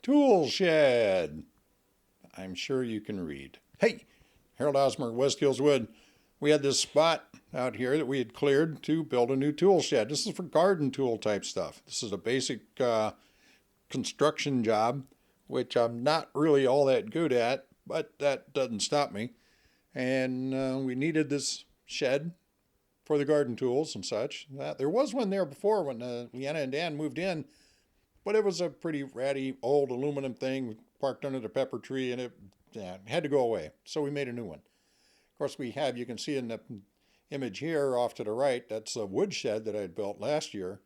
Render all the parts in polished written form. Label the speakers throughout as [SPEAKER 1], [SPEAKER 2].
[SPEAKER 1] Tool shed. I'm sure you can read. Hey, Harold Osmer, West Hills Wood. We had this spot out here that we had cleared to build a new tool shed. This is for garden tool type stuff. This is a basic construction job, which I'm not really all that good at, but that doesn't stop me. And we needed this shed for the garden tools and such. There was one there before when Leanna and Dan moved in, but it was a pretty ratty old aluminum thing parked under the pepper tree, and it had to go away. So we made a new one. Of course, we have, you can see in the image here off to the right, that's a wood shed that I had built last year.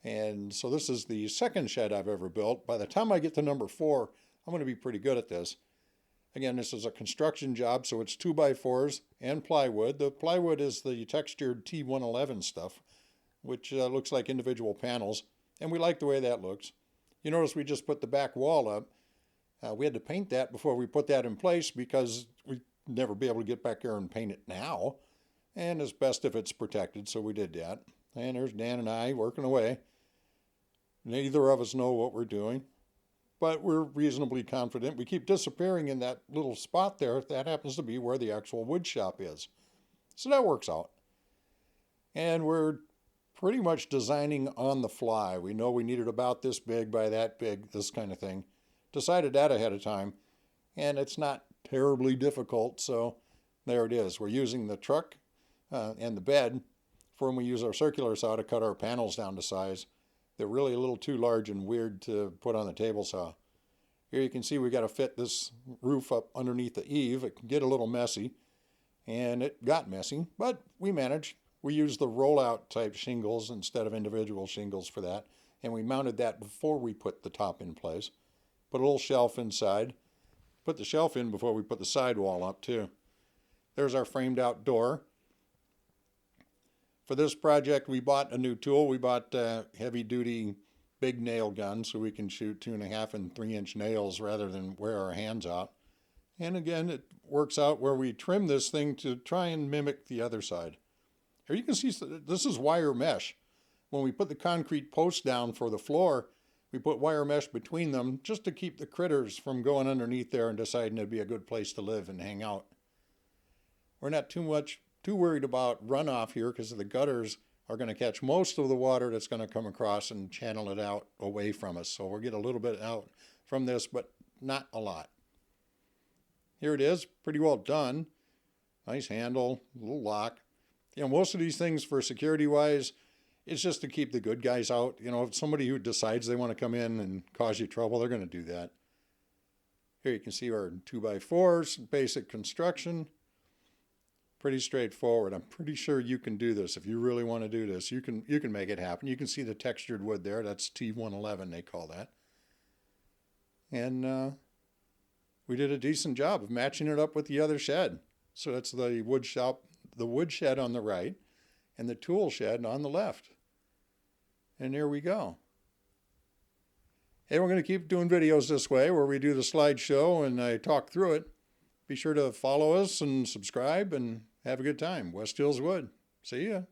[SPEAKER 1] And so this is the second shed I've ever built. By the time I get to number 4, I'm going to be pretty good at this. Again, this is a construction job, so it's 2x4s and plywood. The plywood is the textured T111 stuff, which looks like individual panels. And we like the way that looks. You notice we just put the back wall up. We had to paint that before we put that in place because we'd never be able to get back there and paint it now. And it's best if it's protected, so we did that. And there's Dan and I working away. Neither of us know what we're doing, but we're reasonably confident. We keep disappearing in that little spot there. That happens to be where the actual wood shop is. So that works out. And we're pretty much designing on the fly. We know we need it about this big by that big, this kind of thing. Decided that ahead of time, and it's not terribly difficult, so there it is. We're using the truck and the bed for when we use our circular saw to cut our panels down to size. They're really a little too large and weird to put on the table saw. Here you can see we got to fit this roof up underneath the eave. It can get a little messy, and it got messy, but we managed. We used the rollout type shingles instead of individual shingles for that, and we mounted that before we put the top in place. Put a little shelf inside. Put the shelf in before we put the sidewall up too. There's our framed out door. For this project, we bought a new tool. We bought a heavy-duty big nail gun so we can shoot 2.5 and 3-inch nails rather than wear our hands out. And again, it works out where we trim this thing to try and mimic the other side. Here you can see this is wire mesh. When we put the concrete posts down for the floor, we put wire mesh between them just to keep the critters from going underneath there and deciding it'd be a good place to live and hang out. We're not too worried about runoff here because the gutters are going to catch most of the water that's going to come across and channel it out away from us. So we'll get a little bit out from this, but not a lot. Here it is, pretty well done. Nice handle, little lock. You know, most of these things for security-wise, it's just to keep the good guys out. You know, if somebody who decides they want to come in and cause you trouble, they're going to do that. Here you can see our 2x4s, basic construction. Pretty straightforward. I'm pretty sure you can do this. If you really want to do this, you can make it happen. You can see the textured wood there. That's T111, they call that. And we did a decent job of matching it up with the other shed. So that's the wood shop, the wood shed on the right, and the tool shed on the left. And there we go. Hey, we're going to keep doing videos this way where we do the slideshow and I talk through it. Be sure to follow us and subscribe and have a good time. West Hills Wood. See ya.